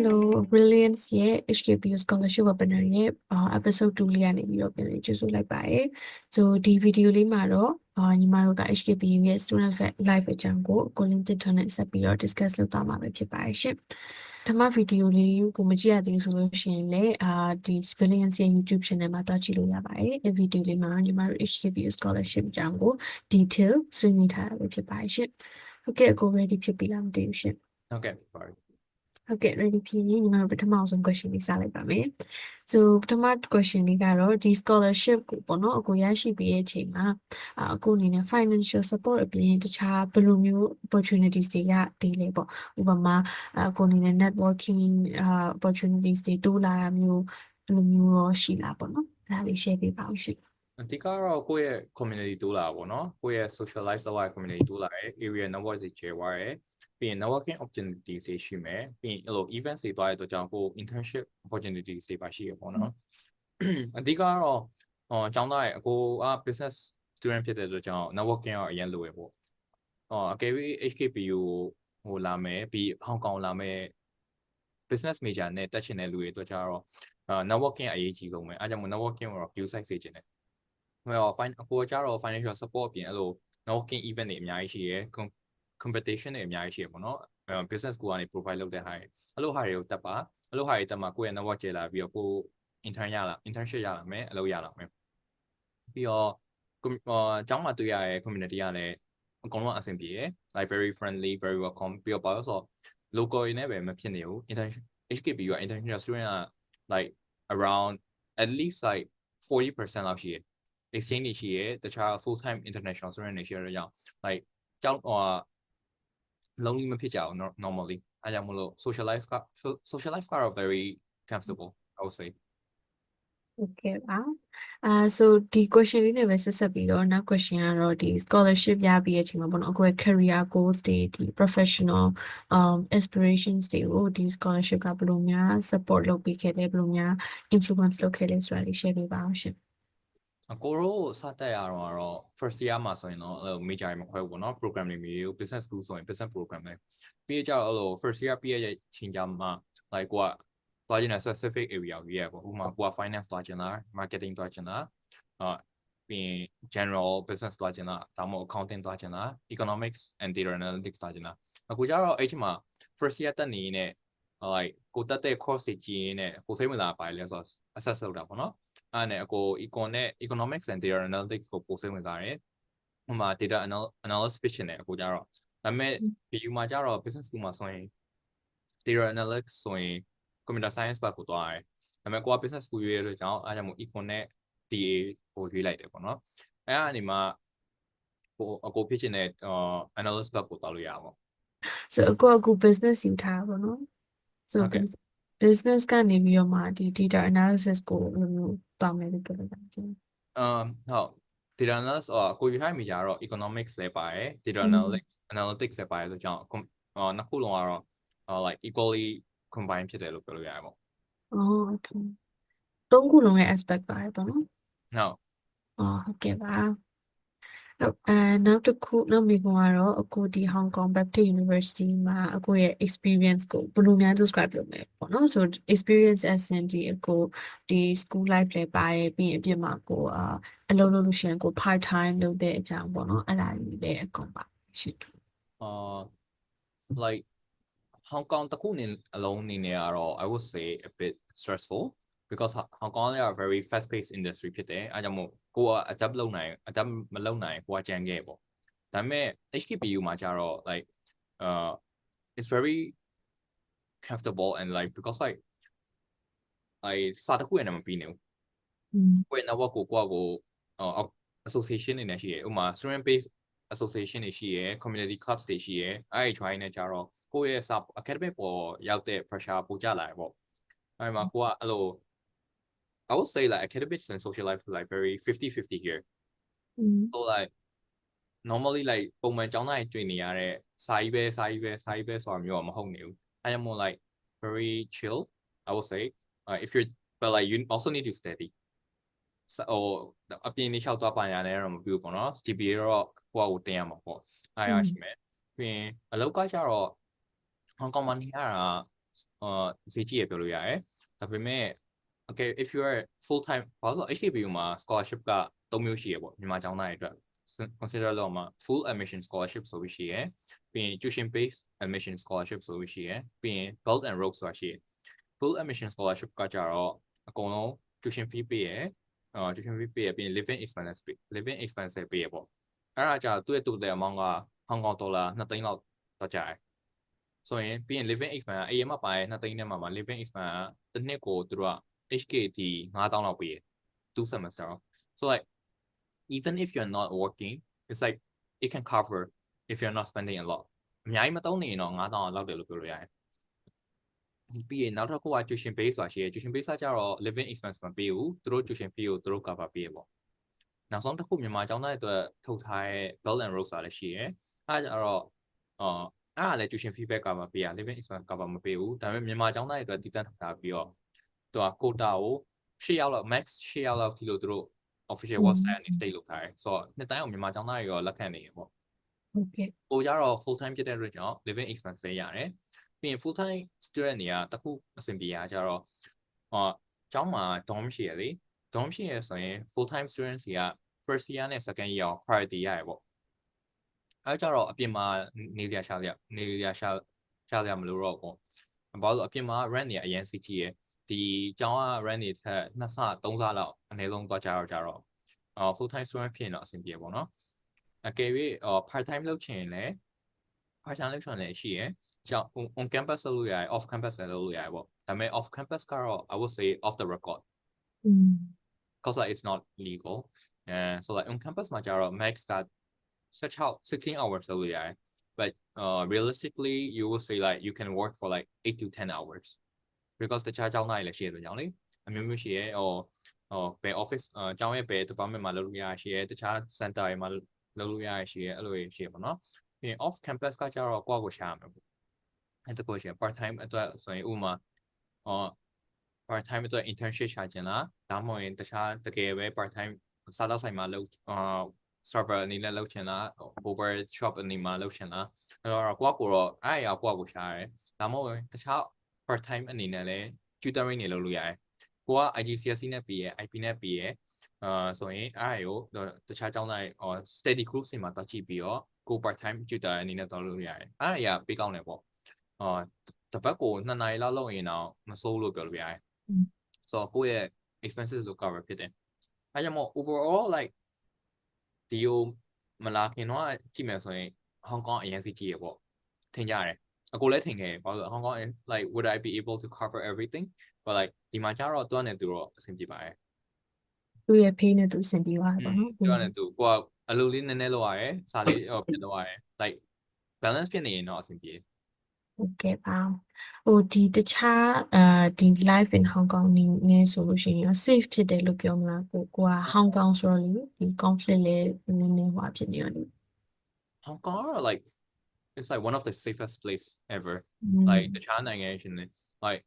Hello, Brilliance ရဲ့ HKPU Scholarship Webinar ရဲ့episode 2လေးကနေပြီးတော့ပြန်လည်ကြိုဆိုလိုက်ပါတယ်။ So ဒီ video လေးမှာတော့ညီမတို့က HKPU ရဲ့ Student Life အကြောင်းကိုကိုလင်းတစ်ထွန်းနဲ့ဆက်ပြီးတော့ discuss လုပ်သွားမှာပဲဖြစ်ပါတယ်ရှင်။ပထမ video လေးကိုမကြည့်ရသေးဘူးဆိုလို့ရှိရင်လည်းဒီ Brilliance ရဲ့ YouTube channel မှာတွားကြည့်လို့ရပါတယ်။ဒီ video လေးမှာညီမတို့ HKPU Scholarship အကြောင်းကို detail ဆွေးနွေးထားတာပဲဖြစ်ပါတယ်ရှင်။ဟုတ်ကဲ့အကို ready ဖြစ်ပြီလားမသိဘူးရှင်။ Okay, sorry. ဟုတ်ကဲ့ ready ဖြစ်ရင်ညီမတို့ပထမဆုံး question လေးစလိုက်ပါမယ်။ So ပထမ question လေးကတော့ဒီ scholarship ကိုပေါ့နော်အကိုရရှိပြီးတဲ့အချိန်မှာအကိုအနေနဲ့ financial support အပြင်တခြားဘယ်လိုမျိုး opportunities တွေရသေးလဲပေါ့။ဥပမာအကိုအနေနဲ့ networking opportunities တွေတိုးလာတာမျိုးဘယ်လိုမျိုးရောရှိလားပေါ့နော်။အဲ့ဒါလေး share ပေးပါဦးရှင်။ အဓိကတော့ကိုယ့်ရဲ့ community တိုးလာပေါ့နော်ကိုယ့်ရဲ့ socialize လုပ်ရတဲ့ community တိုးလာတယ် area network တွေ share သွားတယ်ပြီးရင် networking opportunities တွေရှိမယ်ပြီးရင်အဲ့လို events တွေသွားရတဲ့အတွက်ကြောင့်ကို internship opportunities တွေပါရှိရပေါ့နော်အဓိကတော့ကျောင်းသားရဲ့အကိုက business student ဖြစ်တဲ့အတွက်ကြောင့် networking ကအရင်လိုရပေါ့အကယ်၍ HKPU ဟိုလာမယ်ပြီး Hong Kong လာမယ် business major နဲ့တက်ချင်တဲ့လူတွေအတွက်ကြတော့networking အရေးကြီးဆုံးပဲအဲကြောင့်မို့ networking ကိုတော့ view site စေချင်တယ်ဟိုကိုကြတော့ financial support ပြင်အဲ့လို networking event တွေအများကြီးရှိရယ် competition တွေအများကြီးရှိရယ်ပေါ့နော်business school ကနေ provide လုပ်တဲ့ဟာတွေအဲ့လိုဟာတွေကိုတက်ပါအဲ့လိုဟာတွေတက်မှာကိုယ့်ရဲ့ network ကျလာပြီးတော့ကို internship ရလာမယ်အလုပ်ရလာမယ်ပြီးတော့ကျောင်းမှာတွေ့ရတဲ့ community ကလည်းအကုန်လုံးအဆင်ပြေရယ် like very friendly very welcome ပြီးတော့ဘာလို့ဆိုတော့ local တွေနဲ့ပဲမဖြစ်နေဘူး internship HKPU က international student က like around at least like 40% လောက်ရှိရယ် exchange တွေရှိရယ်တခြား full time international student တွေရှိရတဲ့ကြောင့် like ကျောင်းlonely မဖြစ်ကြဘူး normally အဲကြောင့်မလို့ socialize ကတော့ very comfortable I would say ဟုတ်ကဲ့ပါso ဒီ question လေးနဲ့ပဲဆက်ဆက်ပြီးတော့နောက် question ကတော့ဒီ scholarship ရပြီးတဲ့အချိန်မှာပေါ့နော်အခုရဲ့ career goals တွေဒီ professional aspirations တွေကိုဒီ scholarship ကဘယ်လိုများ support လုပ်ပေးခဲ့လဲဘယ်လိုများ influence လုပ်ခဲ့လဲဆိုတာလေး share ပေးပါအောင်ရှင်ကိုတို့စတက်ရတော့ first year မှာဆိုရင်တော့အဲ့လို major တွေမခွဲဘူးပေါ့နော် program တွေမျိုး business school ဆိုရင် business program ပဲပြီးကြတော့အဲ့လို first year ပြည့်ရဲ့ချိန်ကြမှာ like ကိုကသွားချင်တဲ့ specific area ကိုရွေးရပေါ့ဥပမာကိုက finance သွားချင်လား marketing သွားချင်လားပြီးရင် general business သွားချင်လားဒါမှမဟုတ် accounting သွားချင်လား economics and data analytics သွားချင်လားအခုကြတော့အဲ့ချိန်မှာ first year တက်နေနဲ့ like ကိုတက်တဲ့ course တွေကြည့်ရင်းနဲ့ကိုစိတ်ဝင်စားပါလေဆိုတော့ assess လုပ်တာပေါ့နော်အဲ့နဲ့အကို economics and data analytics ကိုပို့စိတ်ဝင်စားတယ်။ဟိုမှာ data analysis ဖြစ်နေတယ်အကိုကြတော့ဒါပေမဲ့ BU မှာကြတော့ business school မှာဆိုရင် data analytics ဆိုရင် computer science ဘက်ကိုသွားတယ်။ဒါပေမဲ့ကိုက business school ရွေးရတဲ့ကြောင့်အားကြောင့်မို့ econ နဲ့ DA ကိုရွေးလိုက်တယ်ပေါ့နော်။အဲ့အနေမှာအကိုဖြစ်ချင်တဲ့analyst ဘက်ကိုသွားလို့ရပါပေါ့။ so အခု business ယူထားပါတော့ so business ကနေပြီးတော့မှဒီ data analysis ကိုဘယ်လိုမျိုးတောင်းလဲလို့ပြောလိုက်တာကျင်းဟုတ် data analysis ကိုယူထားမိကြတော့ economics လည်းပါတယ် data analytics လည်းပါတယ်ဆိုကြောင့်နှစ်ခုလုံးကတော့like equally combine ဖြစ်တယ်လို့ပြောလို့ရတယ်ပေါ့okay သုံးခုလုံးရဲ့ aspect ပါတယ်ပေါ့နော်ဟုတ်ဟုတ်ကဲ့ပါနောက်တစ်ခုနောက်မိခွန်းကတော့အခုဒီ Hong Kong Baptist University မှာအခုရဲ့ experience ကိုဘယ်လိုများ describe လုပ်လဲပေါ့နော်ဆို experience as in ဒီအခုဒီ school life လည်းပါတယ်ပြီးရင်အပြင်မှာကိုအလုပ်လုပ်လို့ရှိရင်ကို part time လုပ်တဲ့အကြောင်းပေါ့နော်အဲ့ဒါလေးလည်းအကုန်ပါရှိlike Hong Kong တခုနေအလုံးနေနေကတော့ I would say a bit stressful because Hong Kong က very fast paced industry ဖြစ်တယ်အဲကြောင့်မို့ကိုက adapt မလုပ်နိုင်ကိုကကြံခဲ့ပေါ့ဒါပေမဲ့ HKPU မှာကျတော့ like it's very comfortable and like because like စာတစ်ခုနဲ့မပြီးနေဘူးကိုယ့် network ကိုကိုassociation တွေနဲ့ရှိရဥပမာ student based association တွေရှိရ community clubs တွေရှိရအဲ့ဒီ join နဲ့ကြတော့ကိုယ့်ရဲ့ academic ပေါ်ရောက်တဲ့ pressure ပိုကျလာတယ်ပေါ့အဲ့မှာကိုကအဲ့လို I would say like academics and social life like very 50-50 here so like normally like ပုံမှန်ကျောင်းသားတွေတွေ့နေရတဲ့စာကြီးပဲဆိုတာမျိုးတော့မဟုတ်နေဘူးအဲ့ကြောင့်မို့ like very chill I would say if you're but like you also need to studyအပြင်နေလျှောက်သွားပါရတယ်တော့မပြောဘူးပေါ့နော် GPA တော့ကိုယ့်ကိုတင်ရမှာပေါ့အားရရှိမယ်ပြီးရင်အလောက်ကကျတော့ Hong Kong မှာနေရတာ CG ရပြောလို့ရတယ်ဒါပေမဲ့ okay if you are full time ဘာလို့ HKBU မှာ scholarship က3မျိုးရှိရပေါ့မြန်မာကျောင်းသားတွေအတွက် consider လုပ်မှာ full admission scholarship ဆိုပြီးရှိရပြီးရင် tuition based admission scholarship ဆိုပြီးရှိရပြီးရင် belt and rope ဆိုတာရှိရ full admission scholarship ကကြတော့အကုန်လုံး tuition fee ပေးရtuition fee ပေးရပြီးရင် living expense ပေးရပေါ့အဲ့ဒါကြတော့သူ့ရဲ့ total amount ကဟောင်ကောင်ဒေါ်လာ2သိန်းလောက်တော့ကျတယ်ဆိုရင်ပြီးရင် living expense ကအေးမှာပါရဲ့2သိန်းနဲ့မှာ living expense ကတစ်နှစ်ကိုသူတို့က HKT 5000လောက်ပေးရ2 semester so like even if you're not working it's like it can cover if you're not spending a lot အများကြီးမသုံးနေရင်တော့9000လောက်တယ်လို့ပြောလို့ရတယ်ပြီးရင်နောက်တစ်ခုက tuition base ဆိုတာရှိရ tuition base ကကြတော့ living expense မပေးဘူးသူတို့ tuition fee ကိုသူတို့ cover ပေးရပေါ့နောက်ဆုံးတစ်ခုမြန်မာကျောင်းသားတွေအတွက်ထုတ်ထားတဲ့ belt and rope ဆိုတာလည်းရှိရအဲ့ဒါကြတော့အဲ့ဒါလည်း tuition fee ပဲ cover ပေးရ living expense cover မပေးဘူးဒါပေမဲ့မြန်မာကျောင်းသားတွေအတွက်တည်တံ့ထုတ်ထားပြီးတော့သူက quota ကို10ရောက်လောက် max 10ရောက်လောက်ဒီလိုသူတို့ official website နဲ့ state လုပ်ထားတယ်ဆိုတော့နှစ်တိုင်းအောင်မြန်မာကျောင်းသားတွေရောလက်ခံနေရပေါ့ ဟုတ်ကဲ့ ပိုကြတော့ full time ဖြစ်တဲ့အတွက်ကြောင့် living expense လည်းရတယ်ပြီးရင် full time student တွေကတခုအဆင်ပြေရကြတော့ကျောင်းမှာ dorm ရှိရလေ dorm ရှိရဆိုရင် full time students တွေက first year နဲ့ second year ကို priority ရရပေါ့အဲကြတော့အပြင်မှာနေရရှာမလို့တော့ပေါ့ဘာလို့အပြင်မှာ rent တွေအရင်စီကြီးရဒီကျောင်းက rent တွေထက်2ဆ3ဆလောက်အနည်းဆုံးသွားကြတော့full time student ဖြစ်ရင်တော့အဆင်ပြေပေါ့နော်အကယ်၍part time လုပ်ချင်ရင်လည်း part time လုပ်ချင်လည်းရှိရကျောင်း on campus လုပ်လို့ရတယ် off campus လည်းလုပ်လို့ရတယ်ပေါ့ဒါပေမဲ့ off campus ကတော့ I would say off the record because like, it's not legal and so like on campus မှာကြတော့ max က16 hours လုပ်လို့ရတယ် but realistically you will say like you can work for like 8 to 10 hours because တခြားကျောင်းသားတွေလည်းရှိတယ်ကြောင့်လေအမျိုးမျိုးရှိရဲဘယ် office ကျောင်းရဲ့ဘယ် department မှာလုပ်လို့ရရှိရဲတခြား center တွေမှာလုပ်လို့ရရှိရဲအဲ့လိုရှိရပါတော့ပြီးရင် off campus ကကြတော့ကိုယ့်ကိုရှာရမှာပေါ့အဲ့တကူရှိ part time အတွက်ဆိုရင်ဥပမာpart time အတွက် internship ရှာချင်လားဒါမှမဟုတ်ရင်တခြားတကယ်ပဲ part time စားတော့ဆိုင်မှာလုပ်server အနေနဲ့လုပ်ချင်လား over shop အနေမှာလုပ်ချင်လားအဲ့တော့ကိုယ့်ကိုတော့အဲ့အရာကိုယ့်ကိုရှာရတယ်ဒါမှမဟုတ်တခြား part time အနေနဲ့လည်း tutoring တွေလုပ်လို့ရတယ်ကိုက IGCSE နဲ့ပြီးရ IP နဲ့ပြီးရဆိုရင်အဲ့အရာကိုတခြားကျောင်းသားတွေ study group တွေမှာတွားကြည့်ပြီးတော့ကို part time tutor အနေနဲ့တွားလို့ရတယ်အဲ့အရာပေးကောင်းတယ်ပေါ့တပတ်ကို2နာရီလောက်လုပ်ရင်တော့မစိုးလို့ပြောလို့ရတယ်ဆိုတော့ကိုယ့်ရဲ့ expenses ကို cover ဖြစ်တယ်အဲ့ကြောင့်မို့ overall like ဒီကိုမလာခင်တော့ကြည့်မယ်ဆိုရင် Hong Kong အရင်စီကြည့်ရပေါ့ထင်ကြတယ်အကိုလည်းထင်ခဲ့ဘာလို့ Hong Kong like would I be able to cover everything but like ဒီမှာကျတော့တွန်းနေသူတော့အဆင်ပြေပါတယ်သူ့ရဲ့ pay နဲ့သူအဆင်ပြေသွားတယ်ပေါ့နော်တွန်းနေသူကိုကအလုပ်လေးနည်းနည်းလုပ်ရတယ်စာလေးပြန်လုပ်ရတယ် like balance ဖြစ်နေရင်တော့အဆင်ပြေဟုတ်ကဲ့ပါဟိုဒီတခြားဒီ life in Hong Kong နေဆိုလို့ရှိရင် safe ဖြစ်တယ်လို့ပြောမလားကိုက Hong Kong ဆိုတော့လေဒီ conflict လည်းနည်းနည်းဟွာဖြစ်နေရောလေ Hong Kong like it's like one of the safest place ever like the China nation like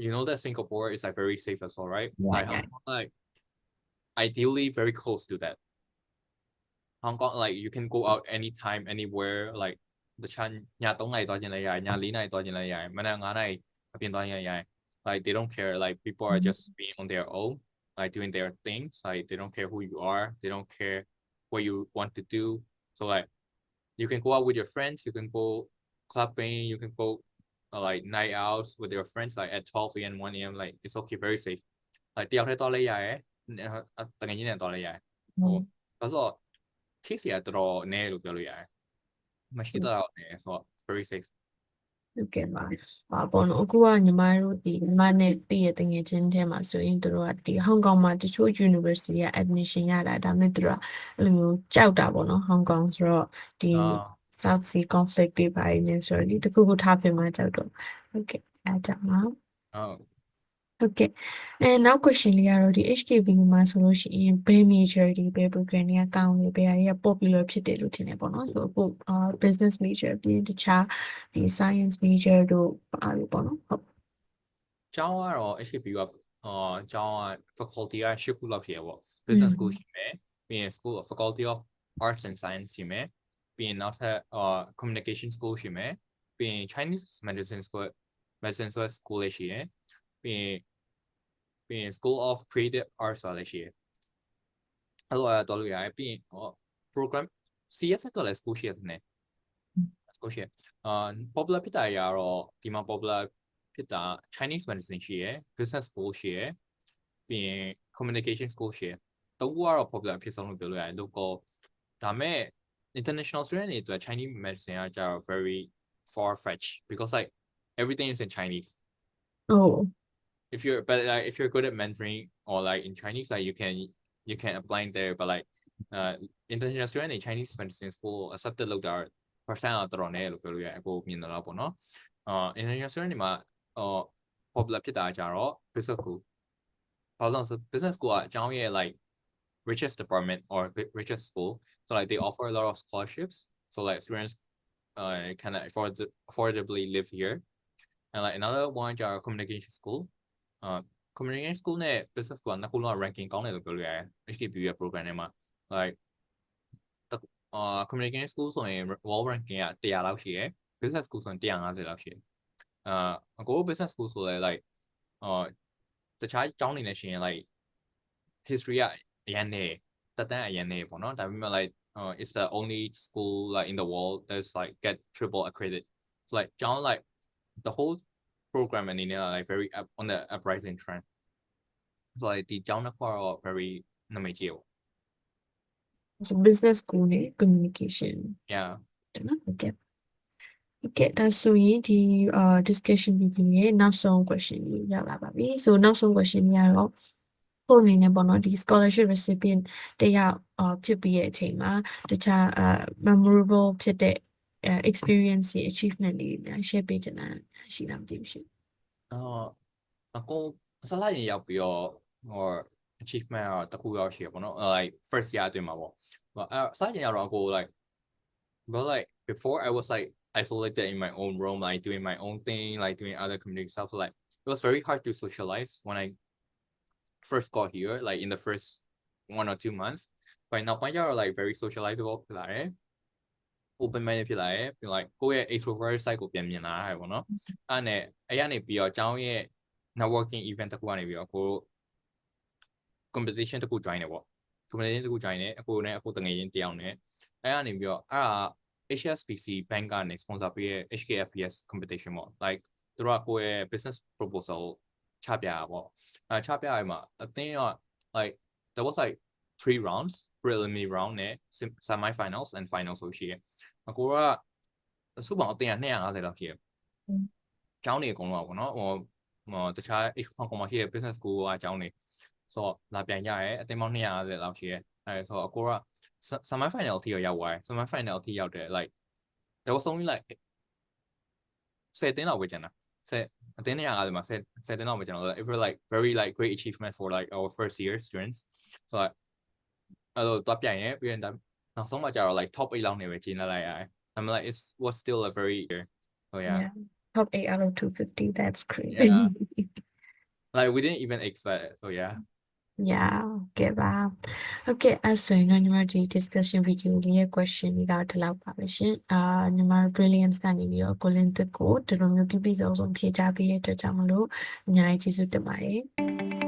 you know that Singapore is like very safe as well right like Hong Kong like ideally very close to that Hong Kong like you can go out anytime anywhere like တခြားည3နာရီသွားခြင်းလည်းရတယ်ည4နာရီသွားခြင်းလည်းရတယ်မနက်9နာရီအပြင်သွားခြင်းလည်းရတယ် like they don't care like people are just being on their own like doing their things like they don't care who you are they don't care what you want to do so like you can go out with your friends you can go clubbing you can go like night out with your friends like at 12 a.m 1 a.m like it's okay very safe like တယောက်တည်းသွားလဲရတယ်တကယ်ချင်းနဲ့သွားလဲရတယ်ဟိုဒါဆို case ရတော်နည်းလို့ပြောလို့ရတယ်မရှိတော့နဲ့ဆိုတော့ very safe ဟုတ်ကဲ့ပါပေါ့နော်အခုကညီမတို့ဒီညီမနဲ့တည့်ရတငယ်ချင်းထဲမှာဆိုရင်တို့ကဒီ Hong Kong မှာတချို့ university က admission ရတာဒါပေမဲ့တို့ကအဲ့လိုမျိုးကြောက်တာပေါ့နော် Hong Kong ဆိုတော့ဒီ South Sea conflict တွေပါနေဆိုတော့ဒီတခုခုထားပြင်မှာကြောက်တော့ဟုတ်ကဲ့အားကြောင့်ပါဟုတ်ကဲ့နောက် question လေးကတော့ဒီ HKBU မှာဆိုလို့ရှိရင်ဘယ် major တွေဘယ် program တွေကကောင်းလဲဘယ်ဟာတွေက popular ဖြစ်တယ်လို့ထင်တယ်ပေါ့နော်ဆိုတော့အခု business major ပြီးတခြားဒီ science major တို့အားလို့ပေါ့နော်ဟုတ်ကျောင်းကတော့ HKBU ကကျောင်းက faculty က10ခုလောက်ရှိရပေါ့ business school ရှိမယ်ပြီးရင် school of faculty of arts and science ရှိမယ်ပြီးရင်နောက်ထပ်communication school ရှိမယ်ပြီးရင် Chinese medicine school medicine ဆိုတဲ့ school လေးရှိရယ်ပြီးရင် School of Creative Arts ဆိုတာလည်းရှိရယ်အဲ့လိုတော်လို့ရတယ်ပြီးရင်program CS တော့လည်း school ရှိရတယ်နဲ့ school ရှိရယ်popular ဖြစ်တာရာတော့ဒီမှာ popular ဖြစ်တာ Chinese medicine ရှိရယ် business school ရှိရယ်ပြီးရင် communication school ရှိရယ်တော့ကတော့ popular ဖြစ်ဆုံးလို့ပြောလို့ရတယ် local ဒါမဲ့ international student တွေအတွက် Chinese medicine ကကြတော့ very far fetched because like everything is in Chinese Oh, if you're good at Mandarin or like in Chinese like you can apply it there but like international student တွေ Chinese medicine school accepted လုပ်တာ percent တော့တော်တော်နည်းလို့ပြောလို့ရတယ်အခုမြင်တော့ပေါ့နော်international student တွေမှာpopular ဖြစ်တာကြတော့ business school ဘာလို့လဲဆို business school ကအကြောင်းရဲ့ like richest department or richest school so like they offer a lot of scholarships so like students can affordably live here and like another one ကျတော့ communication school communication school နဲ့ business school ကနှစ်ခုလုံး ranking ကောင်းတယ်လို့ပြောလို့ရတယ် HKBU ရဲ့ program ထဲမှာ like communication school ဆိုရင် world ranking က100လောက်ရှိရယ် business school ဆိုရင်150လောက်ရှိရယ်အကို business school ဆိုလဲ like တခြားကျောင်းနေနဲ့ရှင် like history ကအရင်နေတက်တန်းအရင်နေပေါ့နော်ဒါပေမဲ့ like it's the only school like in the world that's like get triple accredited so like ကျောင်း like the whole program အနေနဲ့ like very up on the uprising trend so like ဒီကျောင်းတစ်ခုကတော့ very နာမည်ကြီးပေါ့ so business school နဲ့ communication yeah တယ်နော် okay okay ဒါဆိုရင်ဒီdiscussion video ရဲ့နောက်ဆုံး question ကြီးရောက်လာပါပြီ so နောက်ဆုံး question ကြီးကတော့ကိုအနေနဲ့ပေါ့နော်ဒီ scholarship recipient တယောက်ဖြစ်ပြီးရဲ့အချိန်မှာတခြားmemorable ဖြစ်တဲ့experience တွေ achievement တွေများ share ပေးချင်တာရှိလားမသိဘူးရှင်အကုန်စလိုက်ရင်ရောက်ပြီးတော့ or achievement တခုရောက်ရှိရပေါ့နော် like first year အတွင်းမှာပေါ့စရင်ရောက်တော့အကို like but like before I was like isolated in my own room like doing my own thing like doing other community stuff so like it was very hard to socialize when I first got here like in the first 1 or 2 months but now my are like very socializable ဖြစ်လာတယ် open minded ဖြစ်လာတယ်ပြီး like ကိုယ့်ရဲ့ extrovert side ကိုပြန်မြင်လာတယ်ပေါ့နော်အဲ့နဲ့အဲ့ရနေပြီးတော့အကြောင်းရဲ့ networking event တခုကနေပြီးတော့ကို competition တခု join တယ်ပေါ့ competition တခု join တယ်အကိုနဲ့အကိုတငယ်ချင်းတယောက်နဲ့အဲ့ကနေပြီးတော့အဲ့ဒါ HSBC bank ကနေ sponsor ပေးရဲ့ HKFPS competition ပေါ့ like သူတို့ကကိုယ့်ရဲ့ business proposal ချပြတာပေါ့ချပြရမှာအသင်းက like there was like 3 rounds preliminary round နဲ့ semi finals and finals ဆိုရှိရအကိုကစုပေါင်းအသင်းက250လောက်ရှိရကျောင်းတွေအကုန်လုံးပေါ့နော်တခြား Hong Kong မှာရှိတဲ့ business school ကအကြောင်းတွေဆိုတော့လာပြန်ကြရဲအသင်းပေါင်း250လောက်ရှိရဲအဲဆိုတော့အကိုက semi final အထိရောက်သွားတယ် semi final အထိရောက်တယ် like there was only like 10 တင်းလောက်ပဲကျန်တာအသင်း250မှာ10တင်းလောက်ပဲကျန်တော့ it was like very like great achievement for like our first year students so like အဲ့လိုတော့ပြန်ရဲပြီးရင်နောက်ဆုံးမှကျတော့ like top 8လောက်နေပဲကျင်းလိုက်ရတယ် I'm like it was still a very oh yeah top 8 out of 250 that's crazy like we didn't even expect it so yeah yeah okay ပါ okay အဲ့ဆိုရင်ညီမဒီ discussion video လေးရဲ့ question တွေကဒီလောက်ပါပဲရှင်ညီမ brilliance ကနေပြီးတော့ကိုလင်းတစ်ကိုဒီလိုမျိုးပြပြစုံစုံဖြေချပေးတဲ့အတွက်ကြောင့်မလို့အများကြီးကျေးဇူးတင်ပါတယ်